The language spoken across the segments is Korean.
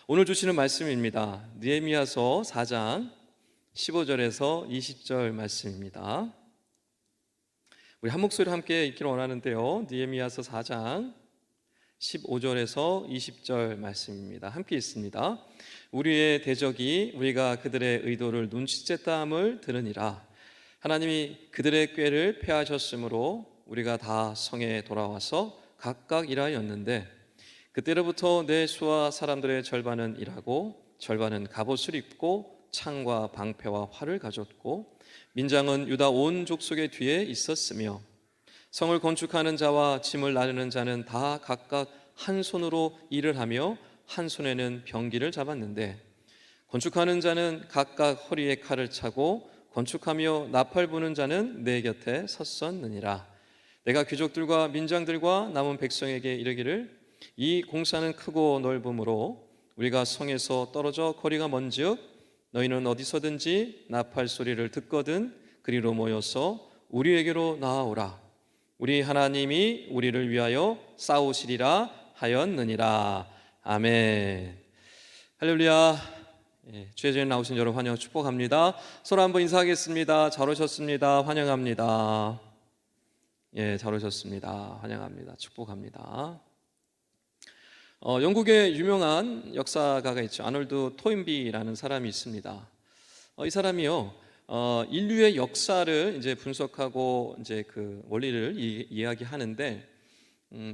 오늘 주시는 말씀입니다. 느헤미야서 4장 15절에서 20절 말씀입니다. 우리 한 목소리로 함께 읽기를 원하는데요. 느헤미야서 4장 15절에서 20절 말씀입니다. 함께 읽습니다. 우리의 대적이 우리가 그들의 의도를 눈치챘다함을 들으니라. 하나님이 그들의 꾀를 패하셨으므로 우리가 다 성에 돌아와서 각각 일하였는데 그때로부터 내 수하 사람들의 절반은 일하고 절반은 갑옷을 입고 창과 방패와 활을 가졌고 민장은 유다 온 족속의 뒤에 있었으며 성을 건축하는 자와 짐을 나르는 자는 다 각각 한 손으로 일을 하며 한 손에는 병기를 잡았는데 건축하는 자는 각각 허리에 칼을 차고 건축하며 나팔 부는 자는 내 곁에 섰었느니라. 내가 귀족들과 민장들과 남은 백성에게 이르기를 이 공사는 크고 넓음으로 우리가 성에서 떨어져 거리가 먼즉 너희는 어디서든지 나팔 소리를 듣거든 그리로 모여서 우리에게로 나아오라. 우리 하나님이 우리를 위하여 싸우시리라 하였느니라. 아멘. 할렐루야. 주의 전에 나오신 여러분 환영 축복합니다. 서로 한번 인사하겠습니다. 잘 오셨습니다. 환영합니다. 잘 오셨습니다. 환영합니다. 축복합니다. 영국의 유명한 역사가가 있죠. 아놀드 토인비라는 사람이 있습니다. 이 사람이요, 인류의 역사를 이제 분석하고 이제 그 원리를 이야기하는데,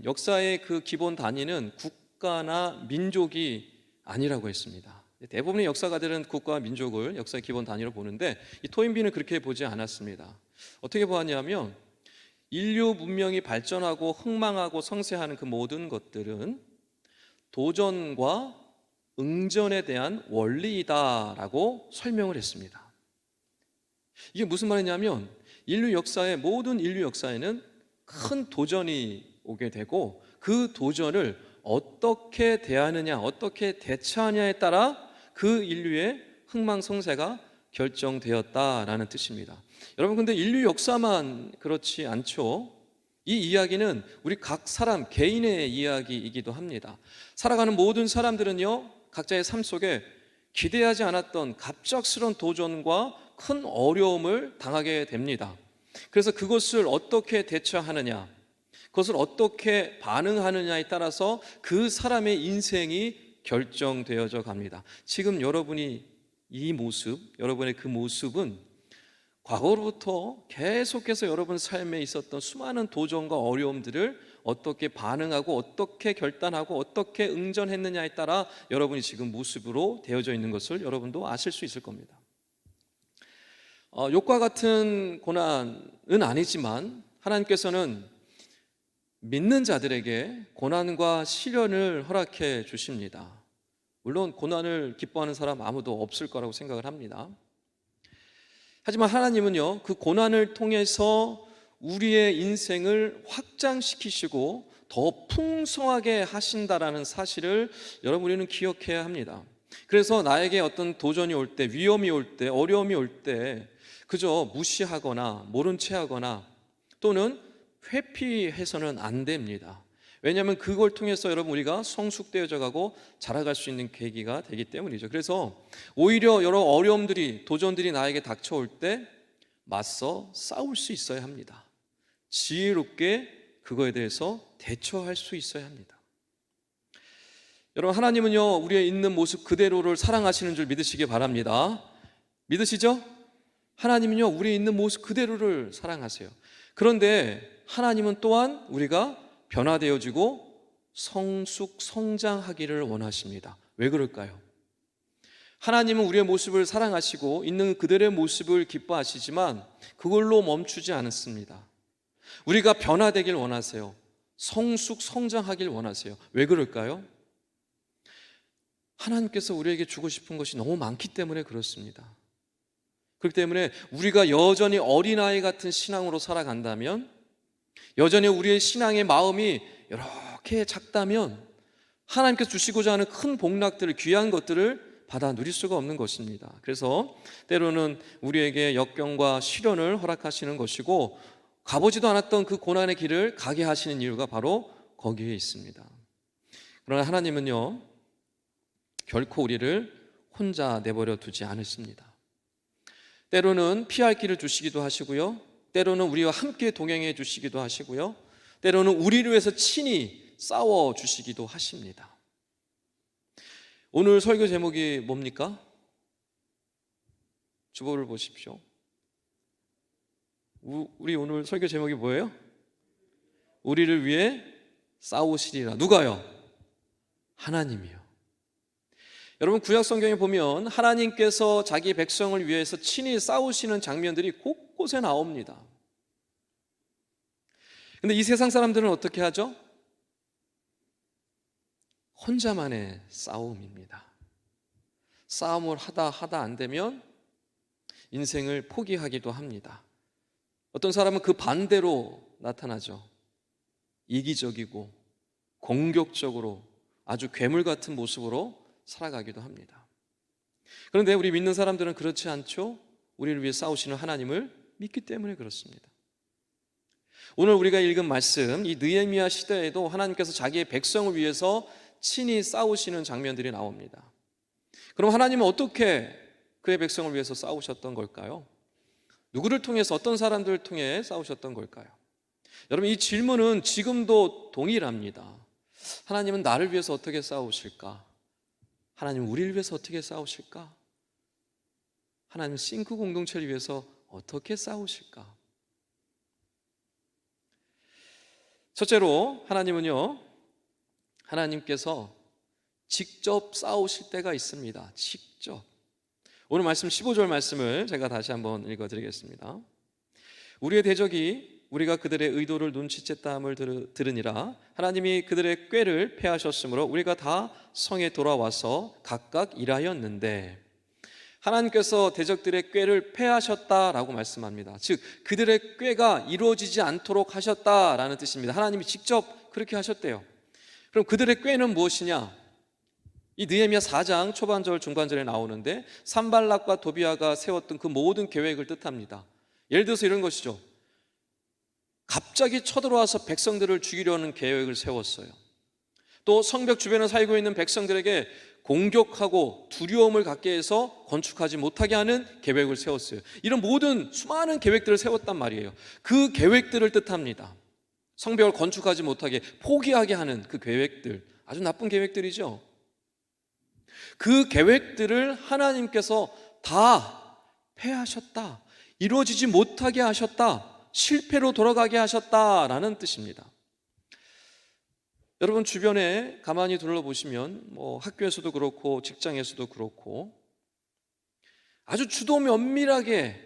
역사의 그 기본 단위는 국가나 민족이 아니라고 했습니다. 대부분의 역사가들은 국가와 민족을 역사의 기본 단위로 보는데, 이 토인비는 그렇게 보지 않았습니다. 어떻게 보았냐면, 인류 문명이 발전하고 흥망하고 성세하는 그 모든 것들은 도전과 응전에 대한 원리이다라고 설명을 했습니다. 이게 무슨 말이냐면 인류 역사의 모든 인류 역사에는 큰 도전이 오게 되고 그 도전을 어떻게 대하느냐, 어떻게 대처하냐에 따라 그 인류의 흥망성쇠가 결정되었다라는 뜻입니다. 여러분, 근데 인류 역사만 그렇지 않죠. 이 이야기는 우리 각 사람 개인의 이야기이기도 합니다. 살아가는 모든 사람들은요, 각자의 삶 속에 기대하지 않았던 갑작스러운 도전과 큰 어려움을 당하게 됩니다. 그래서 그것을 어떻게 대처하느냐, 그것을 어떻게 반응하느냐에 따라서 그 사람의 인생이 결정되어져 갑니다. 지금 여러분이 이 모습, 여러분의 그 모습은 과거로부터 계속해서 여러분 삶에 있었던 수많은 도전과 어려움들을 어떻게 반응하고 어떻게 결단하고 어떻게 응전했느냐에 따라 여러분이 지금 모습으로 되어져 있는 것을 여러분도 아실 수 있을 겁니다. 욕과 같은 고난은 아니지만 하나님께서는 믿는 자들에게 고난과 시련을 허락해 주십니다. 물론 고난을 기뻐하는 사람 아무도 없을 거라고 생각을 합니다. 하지만 하나님은요, 그 고난을 통해서 우리의 인생을 확장시키시고 더 풍성하게 하신다라는 사실을 여러분 우리는 기억해야 합니다. 그래서 나에게 어떤 도전이 올 때, 위험이 올 때, 어려움이 올 때 그저 무시하거나 모른 채 하거나 또는 회피해서는 안 됩니다. 왜냐하면 그걸 통해서 여러분 우리가 성숙되어져 가고 자라갈 수 있는 계기가 되기 때문이죠. 그래서 오히려 여러 어려움들이, 도전들이 나에게 닥쳐올 때 맞서 싸울 수 있어야 합니다. 지혜롭게 그거에 대해서 대처할 수 있어야 합니다. 여러분, 하나님은요, 우리의 있는 모습 그대로를 사랑하시는 줄 믿으시기 바랍니다. 믿으시죠? 하나님은요, 우리의 있는 모습 그대로를 사랑하세요. 그런데 하나님은 또한 우리가 변화되어지고 성장하기를 원하십니다. 왜 그럴까요? 하나님은 우리의 모습을 사랑하시고 있는 그들의 모습을 기뻐하시지만 그걸로 멈추지 않습니다. 우리가 변화되길 원하세요. 성장하길 원하세요. 왜 그럴까요? 하나님께서 우리에게 주고 싶은 것이 너무 많기 때문에 그렇습니다. 그렇기 때문에 우리가 여전히 어린아이 같은 신앙으로 살아간다면, 여전히 우리의 신앙의 마음이 이렇게 작다면 하나님께서 주시고자 하는 큰 복락들을, 귀한 것들을 받아 누릴 수가 없는 것입니다. 그래서 때로는 우리에게 역경과 시련을 허락하시는 것이고 가보지도 않았던 그 고난의 길을 가게 하시는 이유가 바로 거기에 있습니다. 그러나 하나님은요, 결코 우리를 혼자 내버려 두지 않으십니다. 때로는 피할 길을 주시기도 하시고요, 때로는 우리와 함께 동행해 주시기도 하시고요, 때로는 우리를 위해서 친히 싸워 주시기도 하십니다. 오늘 설교 제목이 뭡니까? 주보를 보십시오. 우리 오늘 설교 제목이 뭐예요? 우리를 위해 싸우시리라. 누가요? 하나님이요. 여러분, 구약 성경에 보면 하나님께서 자기 백성을 위해서 친히 싸우시는 장면들이 곳곳에 나옵니다. 근데 이 세상 사람들은 어떻게 하죠? 혼자만의 싸움입니다. 싸움을 하다 안 되면 인생을 포기하기도 합니다. 어떤 사람은 그 반대로 나타나죠. 이기적이고 공격적으로 아주 괴물 같은 모습으로 살아가기도 합니다. 그런데 우리 믿는 사람들은 그렇지 않죠? 우리를 위해 싸우시는 하나님을 믿기 때문에 그렇습니다. 오늘 우리가 읽은 말씀, 이 느헤미야 시대에도 하나님께서 자기의 백성을 위해서 친히 싸우시는 장면들이 나옵니다. 그럼 하나님은 어떻게 그의 백성을 위해서 싸우셨던 걸까요? 누구를 통해서, 어떤 사람들을 통해 싸우셨던 걸까요? 여러분, 이 질문은 지금도 동일합니다. 하나님은 나를 위해서 어떻게 싸우실까? 하나님은 우리를 위해서 어떻게 싸우실까? 하나님은 싱크 공동체를 위해서 어떻게 싸우실까? 첫째로 하나님께서 직접 싸우실 때가 있습니다. 직접. 오늘 말씀 15절 말씀을 제가 다시 한번 읽어드리겠습니다. 우리의 대적이 우리가 그들의 의도를 눈치챘다함을 들으니라. 하나님이 그들의 꾀를 패하셨으므로 우리가 다 성에 돌아와서 각각 일하였는데, 하나님께서 대적들의 꾀를 패하셨다라고 말씀합니다. 즉 그들의 꾀가 이루어지지 않도록 하셨다라는 뜻입니다. 하나님이 직접 그렇게 하셨대요. 그럼 그들의 꾀는 무엇이냐? 이 느헤미야 4장 초반절 중반절에 나오는데 산발락과 도비아가 세웠던 그 모든 계획을 뜻합니다. 예를 들어서 이런 것이죠. 갑자기 쳐들어와서 백성들을 죽이려는 계획을 세웠어요. 또 성벽 주변에 살고 있는 백성들에게 공격하고 두려움을 갖게 해서 건축하지 못하게 하는 계획을 세웠어요. 이런 모든 수많은 계획들을 세웠단 말이에요. 그 계획들을 뜻합니다. 성벽을 건축하지 못하게 포기하게 하는 그 계획들, 아주 나쁜 계획들이죠. 그 계획들을 하나님께서 다 패하셨다, 이루어지지 못하게 하셨다, 실패로 돌아가게 하셨다라는 뜻입니다. 여러분, 주변에 가만히 둘러보시면 학교에서도 그렇고 직장에서도 그렇고 아주 주도 면밀하게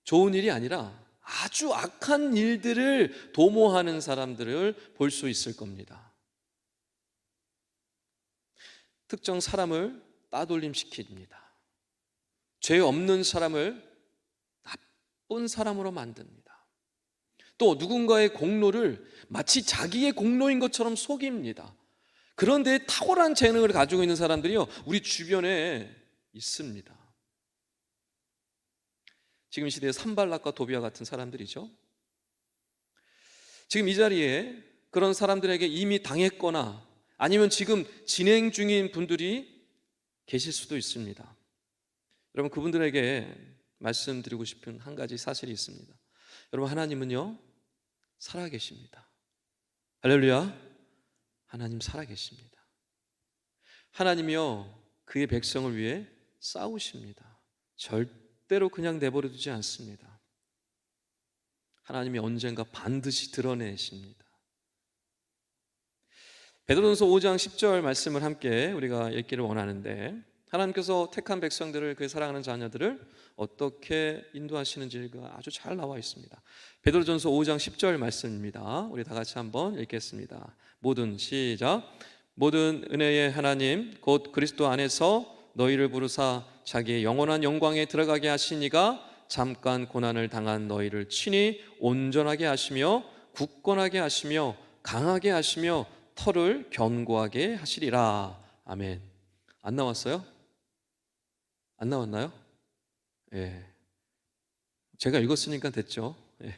좋은 일이 아니라 아주 악한 일들을 도모하는 사람들을 볼 수 있을 겁니다. 특정 사람을 따돌림시킵니다. 죄 없는 사람을 나쁜 사람으로 만듭니다. 또 누군가의 공로를 마치 자기의 공로인 것처럼 속입니다. 그런데 탁월한 재능을 가지고 있는 사람들이요, 우리 주변에 있습니다. 지금 이 시대에 산발락과 도비아 같은 사람들이죠. 지금 이 자리에 그런 사람들에게 이미 당했거나 아니면 지금 진행 중인 분들이 계실 수도 있습니다. 여러분, 그분들에게 말씀드리고 싶은 한 가지 사실이 있습니다. 여러분, 하나님은요 살아계십니다. 할렐루야. 하나님 살아계십니다. 하나님이요 그의 백성을 위해 싸우십니다. 절대로 그냥 내버려 두지 않습니다. 하나님이 언젠가 반드시 드러내십니다. 베드로전서 5장 10절 말씀을 함께 우리가 읽기를 원하는데, 하나님께서 택한 백성들을, 그의 사랑하는 자녀들을 어떻게 인도하시는지가 아주 잘 나와 있습니다. 베드로전서 5장 10절 말씀입니다. 우리 다 같이 한번 읽겠습니다. 시작. 모든 은혜의 하나님 곧 그리스도 안에서 너희를 부르사 자기의 영원한 영광에 들어가게 하시니가 잠깐 고난을 당한 너희를 친히 온전하게 하시며 굳건하게 하시며 강하게 하시며 터를 견고하게 하시리라. 아멘. 안 나왔어요? 안 나왔나요? 예. 제가 읽었으니까 됐죠. 예.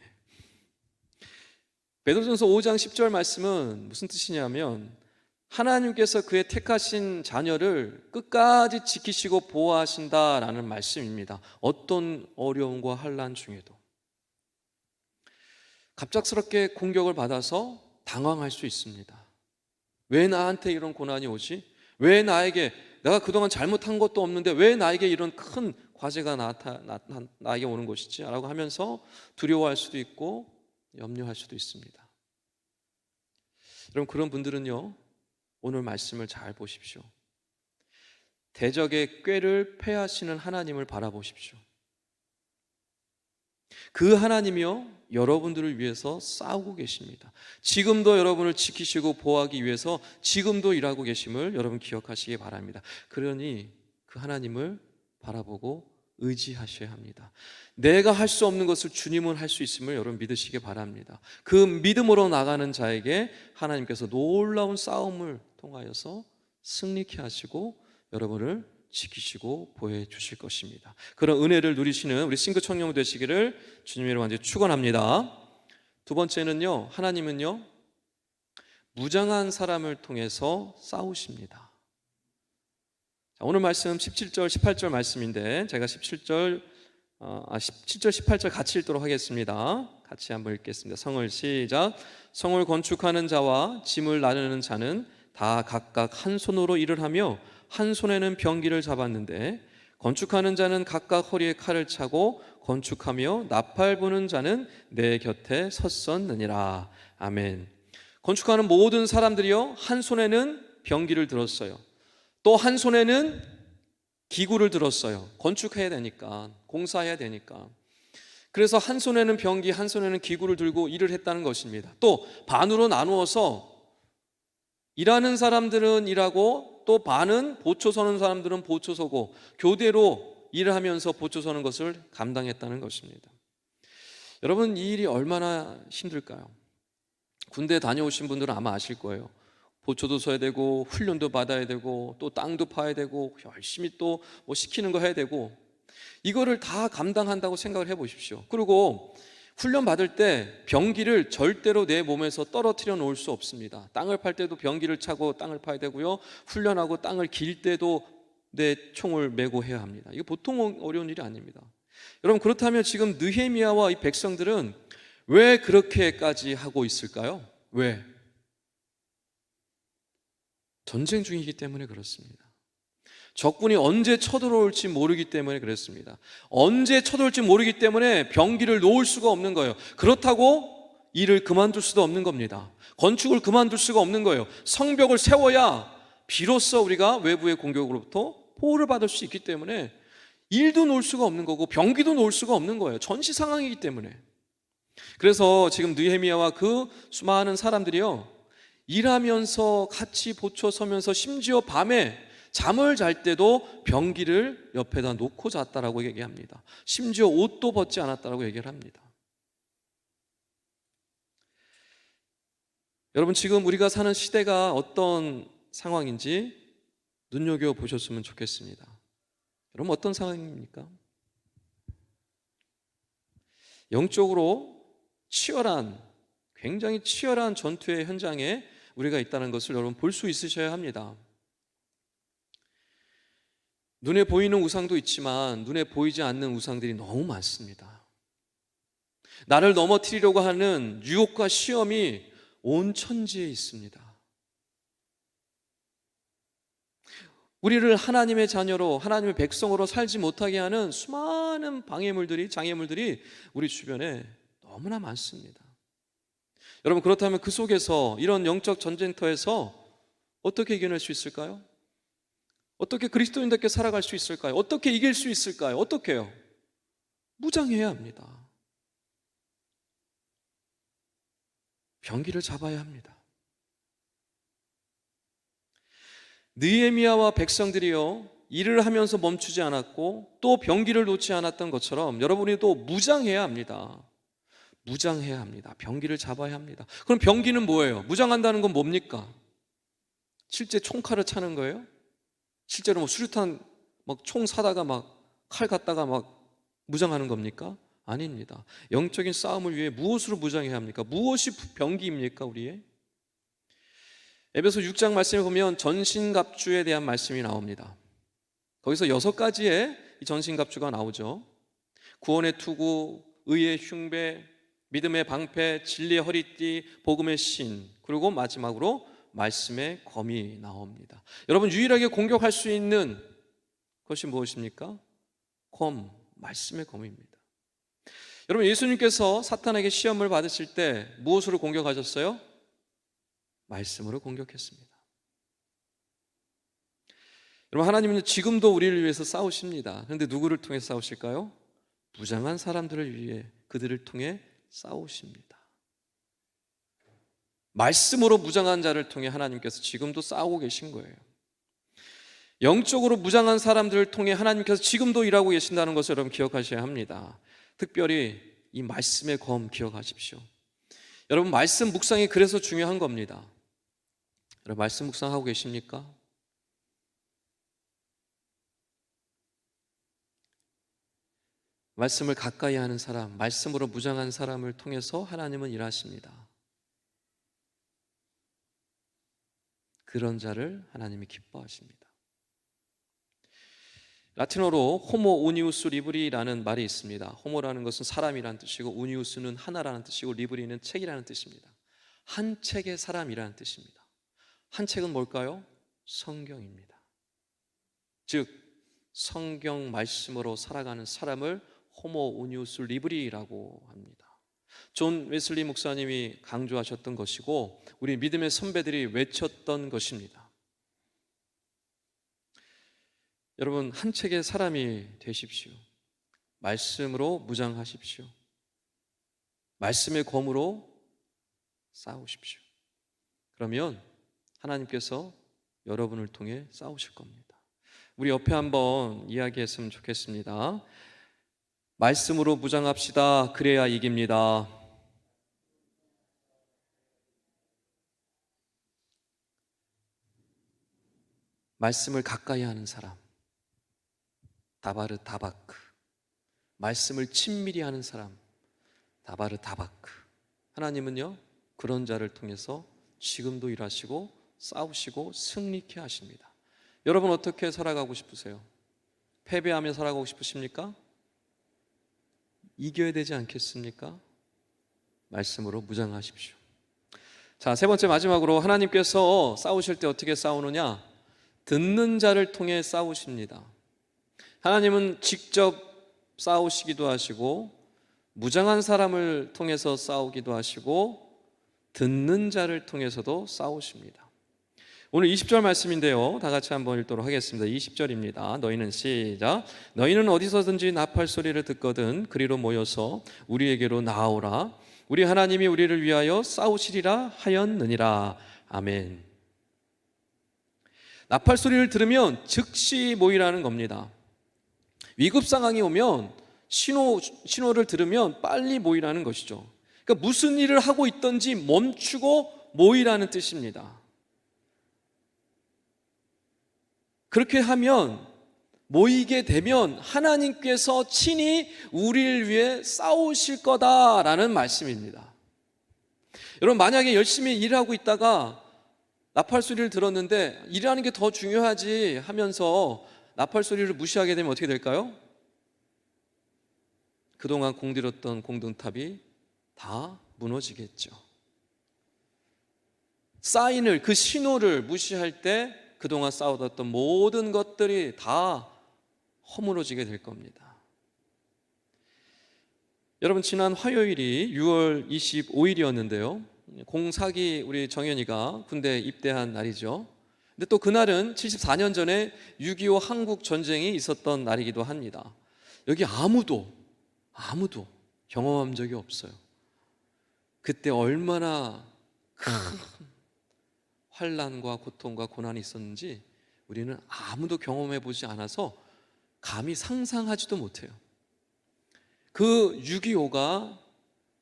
베드로전서 5장 10절 말씀은 무슨 뜻이냐면, 하나님께서 그의 택하신 자녀를 끝까지 지키시고 보호하신다라는 말씀입니다. 어떤 어려움과 환난 중에도. 갑작스럽게 공격을 받아서 당황할 수 있습니다. 왜 나한테 이런 고난이 오지? 왜 나에게, 내가 그동안 잘못한 것도 없는데 왜 나에게 이런 큰 과제가 나에게 오는 것이지? 라고 하면서 두려워할 수도 있고 염려할 수도 있습니다. 여러분, 그런 분들은요, 오늘 말씀을 잘 보십시오. 대적의 꾀를 패하시는 하나님을 바라보십시오. 그 하나님이요, 여러분들을 위해서 싸우고 계십니다. 지금도 여러분을 지키시고 보호하기 위해서 지금도 일하고 계심을 여러분 기억하시기 바랍니다. 그러니 그 하나님을 바라보고 의지하셔야 합니다. 내가 할 수 없는 것을 주님은 할 수 있음을 여러분 믿으시기 바랍니다. 그 믿음으로 나가는 자에게 하나님께서 놀라운 싸움을 통하여서 승리케 하시고 여러분을 지키시고 보호해 주실 것입니다. 그런 은혜를 누리시는 우리 싱크 청년 되시기를 주님의 이름으로 완전히 축원합니다. 두 번째는요, 하나님은요, 무장한 사람을 통해서 싸우십니다. 자, 오늘 말씀 17절 18절 말씀인데 제가 17절 18절 같이 읽도록 하겠습니다. 같이 한번 읽겠습니다. 성을 시작. 성을 건축하는 자와 짐을 나르는 자는 다 각각 한 손으로 일을 하며 한 손에는 병기를 잡았는데 건축하는 자는 각각 허리에 칼을 차고 건축하며 나팔 부는 자는 내 곁에 섰었느니라. 아멘. 건축하는 모든 사람들이요, 한 손에는 병기를 들었어요. 또 한 손에는 기구를 들었어요. 건축해야 되니까, 공사해야 되니까. 그래서 한 손에는 병기, 한 손에는 기구를 들고 일을 했다는 것입니다. 또 반으로 나누어서 일하는 사람들은 일하고 또 반은 보초 서는 사람들은 보초 서고 교대로 일을 하면서 보초 서는 것을 감당했다는 것입니다. 여러분, 이 일이 얼마나 힘들까요? 군대 다녀오신 분들은 아마 아실 거예요. 보초도 서야 되고 훈련도 받아야 되고 또 땅도 파야 되고 열심히 또 뭐 시키는 거 해야 되고 이거를 다 감당한다고 생각을 해보십시오. 그리고 훈련 받을 때 병기를 절대로 내 몸에서 떨어뜨려 놓을 수 없습니다. 땅을 팔 때도 병기를 차고 땅을 파야 되고요, 훈련하고 땅을 길 때도 내 총을 메고 해야 합니다. 이거 보통 어려운 일이 아닙니다. 여러분, 그렇다면 지금 느헤미야와 이 백성들은 왜 그렇게까지 하고 있을까요? 왜? 전쟁 중이기 때문에 그렇습니다. 적군이 언제 쳐들어올지 모르기 때문에 그렇습니다. 언제 쳐들어올지 모르기 때문에 병기를 놓을 수가 없는 거예요. 그렇다고 일을 그만둘 수도 없는 겁니다. 건축을 그만둘 수가 없는 거예요. 성벽을 세워야 비로소 우리가 외부의 공격으로부터 보호를 받을 수 있기 때문에 일도 놓을 수가 없는 거고 병기도 놓을 수가 없는 거예요. 전시 상황이기 때문에. 그래서 지금 느헤미야와 그 수많은 사람들이요, 일하면서 같이 보초 서면서 심지어 밤에 잠을 잘 때도 병기를 옆에다 놓고 잤다라고 얘기합니다. 심지어 옷도 벗지 않았다라고 얘기를 합니다. 여러분, 지금 우리가 사는 시대가 어떤 상황인지 눈여겨보셨으면 좋겠습니다. 여러분, 어떤 상황입니까? 영적으로 굉장히 치열한 전투의 현장에 우리가 있다는 것을 여러분 볼 수 있으셔야 합니다. 눈에 보이는 우상도 있지만 눈에 보이지 않는 우상들이 너무 많습니다. 나를 넘어뜨리려고 하는 유혹과 시험이 온 천지에 있습니다. 우리를 하나님의 자녀로, 하나님의 백성으로 살지 못하게 하는 수많은 장애물들이 우리 주변에 너무나 많습니다. 여러분, 그렇다면 그 속에서 이런 영적 전쟁터에서 어떻게 이겨낼 수 있을까요? 어떻게 그리스도인답게 살아갈 수 있을까요? 어떻게 이길 수 있을까요? 어떻게요? 무장해야 합니다. 병기를 잡아야 합니다. 느헤미야와 백성들이요, 일을 하면서 멈추지 않았고 또 병기를 놓지 않았던 것처럼 여러분이 또 무장해야 합니다. 무장해야 합니다. 병기를 잡아야 합니다. 그럼 병기는 뭐예요? 무장한다는 건 뭡니까? 실제 총칼을 차는 거예요? 실제로 수류탄 총 사다가 칼 갖다가 무장하는 겁니까? 아닙니다. 영적인 싸움을 위해 무엇으로 무장해야 합니까? 무엇이 병기입니까, 우리의? 에베소 6장 말씀에 보면 전신갑주에 대한 말씀이 나옵니다. 거기서 6가지의 이 전신갑주가 나오죠. 구원의 투구, 의의 흉배, 믿음의 방패, 진리의 허리띠, 복음의 신, 그리고 마지막으로 말씀의 검이 나옵니다. 여러분, 유일하게 공격할 수 있는 것이 무엇입니까? 검, 말씀의 검입니다. 여러분, 예수님께서 사탄에게 시험을 받으실 때 무엇으로 공격하셨어요? 말씀으로 공격했습니다. 여러분, 하나님은 지금도 우리를 위해서 싸우십니다. 그런데 누구를 통해 싸우실까요? 무장한 사람들을 위해, 그들을 통해 싸우십니다. 말씀으로 무장한 자를 통해 하나님께서 지금도 싸우고 계신 거예요. 영적으로 무장한 사람들을 통해 하나님께서 지금도 일하고 계신다는 것을 여러분 기억하셔야 합니다. 특별히 이 말씀의 검 기억하십시오. 여러분, 말씀 묵상이 그래서 중요한 겁니다. 여러분, 말씀 묵상하고 계십니까? 말씀을 가까이 하는 사람, 말씀으로 무장한 사람을 통해서 하나님은 일하십니다. 그런 자를 하나님이 기뻐하십니다. 라틴어로 호모 우니우스 리브리라는 말이 있습니다. 호모라는 것은 사람이라는 뜻이고, 우니우스는 하나라는 뜻이고, 리브리는 책이라는 뜻입니다. 한 책의 사람이라는 뜻입니다. 한 책은 뭘까요? 성경입니다. 즉, 성경 말씀으로 살아가는 사람을 호모 우니우스 리브리라고 합니다. 존 웨슬리 목사님이 강조하셨던 것이고, 우리 믿음의 선배들이 외쳤던 것입니다. 여러분, 한 책의 사람이 되십시오. 말씀으로 무장하십시오. 말씀의 검으로 싸우십시오. 그러면 하나님께서 여러분을 통해 싸우실 겁니다. 우리 옆에 한번 이야기했으면 좋겠습니다. 말씀으로 무장합시다. 그래야 이깁니다. 말씀을 가까이 하는 사람, 다바르 다바크. 말씀을 친밀히 하는 사람, 다바르 다바크. 하나님은요, 그런 자를 통해서 지금도 일하시고 싸우시고 승리케 하십니다. 여러분, 어떻게 살아가고 싶으세요? 패배하며 살아가고 싶으십니까? 이겨야 되지 않겠습니까? 말씀으로 무장하십시오. 자, 세 번째, 마지막으로 하나님께서 싸우실 때 어떻게 싸우느냐? 듣는 자를 통해 싸우십니다. 하나님은 직접 싸우시기도 하시고, 무장한 사람을 통해서 싸우기도 하시고, 듣는 자를 통해서도 싸우십니다. 오늘 20절 말씀인데요, 다 같이 한번 읽도록 하겠습니다. 20절입니다. 너희는 시작. 너희는 어디서든지 나팔 소리를 듣거든 그리로 모여서 우리에게로 나아오라. 우리 하나님이 우리를 위하여 싸우시리라 하였느니라. 아멘. 나팔 소리를 들으면 즉시 모이라는 겁니다. 위급 상황이 오면 신호를 들으면 빨리 모이라는 것이죠. 그러니까 무슨 일을 하고 있든지 멈추고 모이라는 뜻입니다. 그렇게 하면, 모이게 되면 하나님께서 친히 우리를 위해 싸우실 거다라는 말씀입니다. 여러분, 만약에 열심히 일하고 있다가 나팔 소리를 들었는데 일하는 게 더 중요하지 하면서 나팔 소리를 무시하게 되면 어떻게 될까요? 그동안 공들였던 공든탑이 다 무너지겠죠. 사인을, 그 신호를 무시할 때 그동안 싸워왔던 모든 것들이 다 허물어지게 될 겁니다. 여러분, 지난 화요일이 6월 25일이었는데요 04기 우리 정연이가 군대에 입대한 날이죠. 근데 또 그날은 74년 전에 6.25 한국 전쟁이 있었던 날이기도 합니다. 여기 아무도 경험한 적이 없어요. 그때 얼마나 큰 환난과 고통과 고난이 있었는지 우리는 아무도 경험해 보지 않아서 감히 상상하지도 못해요. 그 6.25가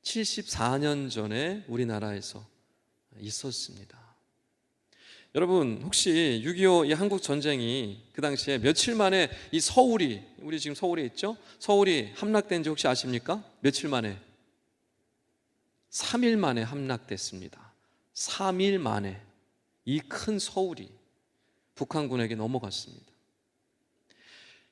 74년 전에 우리나라에서 있었습니다. 여러분, 혹시 6.25 이 한국 전쟁이 그 당시에 며칠 만에 이 서울이, 우리 지금 서울에 있죠? 서울이 함락된지 혹시 아십니까? 며칠 만에? 3일 만에 함락됐습니다. 3일 만에. 이 큰 서울이 북한군에게 넘어갔습니다.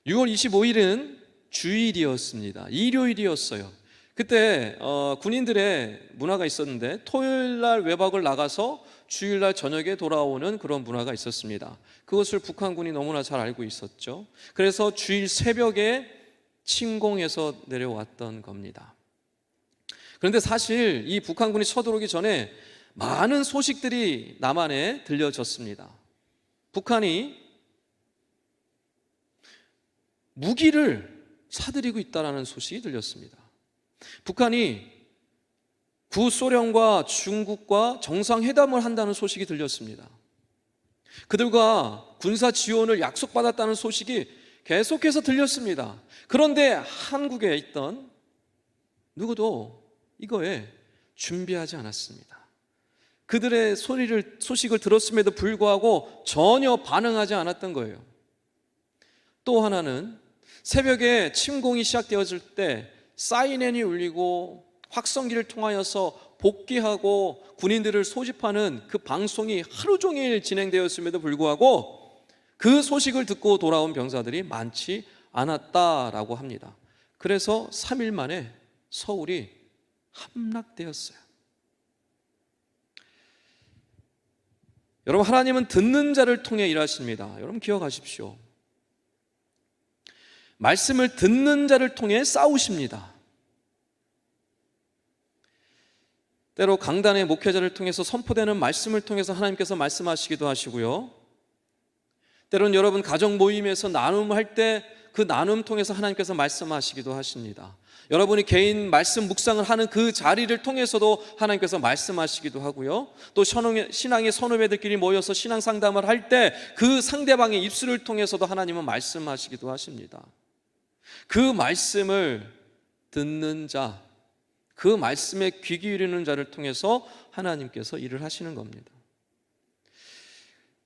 6월 25일은 주일이었습니다. 일요일이었어요. 그때 군인들의 문화가 있었는데 토요일날 외박을 나가서 주일날 저녁에 돌아오는 그런 문화가 있었습니다. 그것을 북한군이 너무나 잘 알고 있었죠. 그래서 주일 새벽에 침공해서 내려왔던 겁니다. 그런데 사실 이 북한군이 서두르기 전에 많은 소식들이 남한에 들려졌습니다. 북한이 무기를 사들이고 있다는 소식이 들렸습니다. 북한이 구소련과 중국과 정상회담을 한다는 소식이 들렸습니다. 그들과 군사 지원을 약속받았다는 소식이 계속해서 들렸습니다. 그런데 한국에 있던 누구도 이거에 준비하지 않았습니다. 그들의 소식을 들었음에도 불구하고 전혀 반응하지 않았던 거예요. 또 하나는 새벽에 침공이 시작되었을 때 사이렌이 울리고 확성기를 통하여서 복귀하고 군인들을 소집하는 그 방송이 하루 종일 진행되었음에도 불구하고 그 소식을 듣고 돌아온 병사들이 많지 않았다라고 합니다. 그래서 3일 만에 서울이 함락되었어요. 여러분, 하나님은 듣는 자를 통해 일하십니다. 여러분 기억하십시오. 말씀을 듣는 자를 통해 싸우십니다. 때로 강단의 목회자를 통해서 선포되는 말씀을 통해서 하나님께서 말씀하시기도 하시고요. 때로는 여러분 가정 모임에서 나눔할 때 그 나눔 통해서 하나님께서 말씀하시기도 하십니다. 여러분이 개인 말씀 묵상을 하는 그 자리를 통해서도 하나님께서 말씀하시기도 하고요. 또 신앙의 선후배들끼리 모여서 신앙 상담을 할 때 그 상대방의 입술을 통해서도 하나님은 말씀하시기도 하십니다. 그 말씀을 듣는 자, 그 말씀에 귀 기울이는 자를 통해서 하나님께서 일을 하시는 겁니다.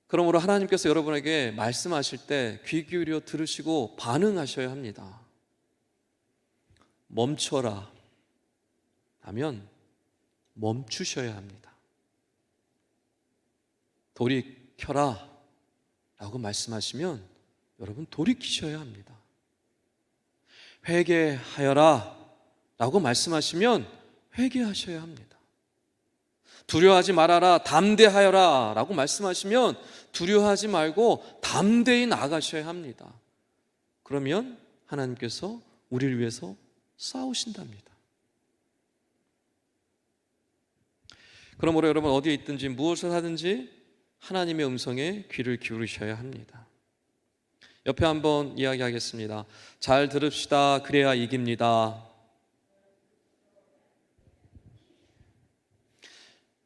그러므로 하나님께서 여러분에게 말씀하실 때 귀 기울여 들으시고 반응하셔야 합니다. 멈춰라 하면 멈추셔야 합니다. 돌이켜라 라고 말씀하시면 여러분 돌이키셔야 합니다. 회개하여라 라고 말씀하시면 회개하셔야 합니다. 두려워하지 말아라, 담대하여라 라고 말씀하시면 두려워하지 말고 담대히 나아가셔야 합니다. 그러면 하나님께서 우리를 위해서 싸우신답니다. 그러므로 여러분 어디에 있든지 무엇을 하든지 하나님의 음성에 귀를 기울이셔야 합니다. 옆에 한번 이야기하겠습니다. 잘 들읍시다. 그래야 이깁니다.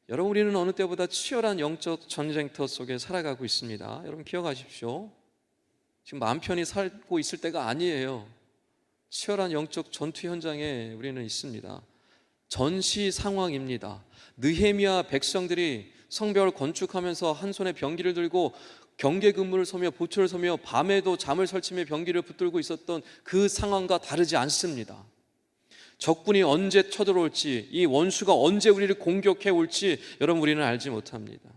여러분, 우리는 어느 때보다 치열한 영적 전쟁터 속에 살아가고 있습니다. 여러분 기억하십시오. 지금 마음 편히 살고 있을 때가 아니에요. 치열한 영적 전투 현장에 우리는 있습니다. 전시 상황입니다. 느헤미야 백성들이 성벽을 건축하면서 한 손에 병기를 들고 경계 근무를 서며 보초를 서며 밤에도 잠을 설치며 병기를 붙들고 있었던 그 상황과 다르지 않습니다. 적군이 언제 쳐들어올지, 이 원수가 언제 우리를 공격해 올지 여러분 우리는 알지 못합니다.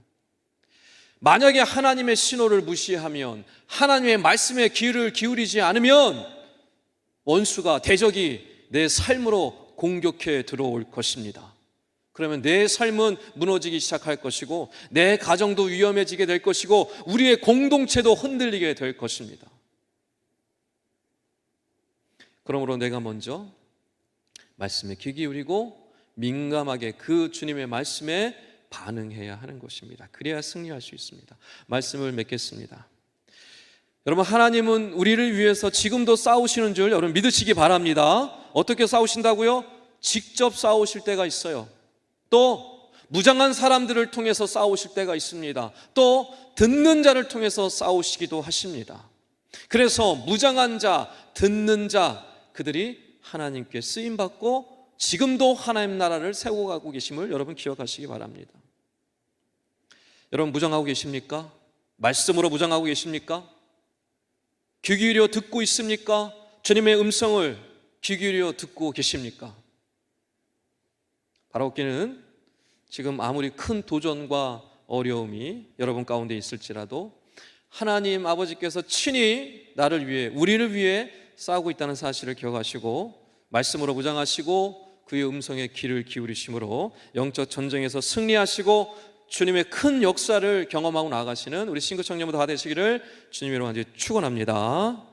만약에 하나님의 신호를 무시하면, 하나님의 말씀에 귀를 기울이지 않으면 원수가, 대적이 내 삶으로 공격해 들어올 것입니다. 그러면 내 삶은 무너지기 시작할 것이고 내 가정도 위험해지게 될 것이고 우리의 공동체도 흔들리게 될 것입니다. 그러므로 내가 먼저 말씀에 귀 기울이고 민감하게 그 주님의 말씀에 반응해야 하는 것입니다. 그래야 승리할 수 있습니다. 말씀을 맺겠습니다. 여러분, 하나님은 우리를 위해서 지금도 싸우시는 줄 여러분 믿으시기 바랍니다. 어떻게 싸우신다고요? 직접 싸우실 때가 있어요. 또 무장한 사람들을 통해서 싸우실 때가 있습니다. 또 듣는 자를 통해서 싸우시기도 하십니다. 그래서 무장한 자, 듣는 자, 그들이 하나님께 쓰임받고 지금도 하나님 나라를 세워가고 계심을 여러분 기억하시기 바랍니다. 여러분 무장하고 계십니까? 말씀으로 무장하고 계십니까? 귀 기울여 듣고 있습니까? 주님의 음성을 귀 기울여 듣고 계십니까? 바라옵기는 지금 아무리 큰 도전과 어려움이 여러분 가운데 있을지라도 하나님 아버지께서 친히 나를 위해, 우리를 위해 싸우고 있다는 사실을 기억하시고 말씀으로 무장하시고 그의 음성에 귀를 기울이심으로 영적 전쟁에서 승리하시고 주님의 큰 역사를 경험하고 나아가시는 우리 신구 청년부 다 되시기를 주님의 이름으로 축원합니다.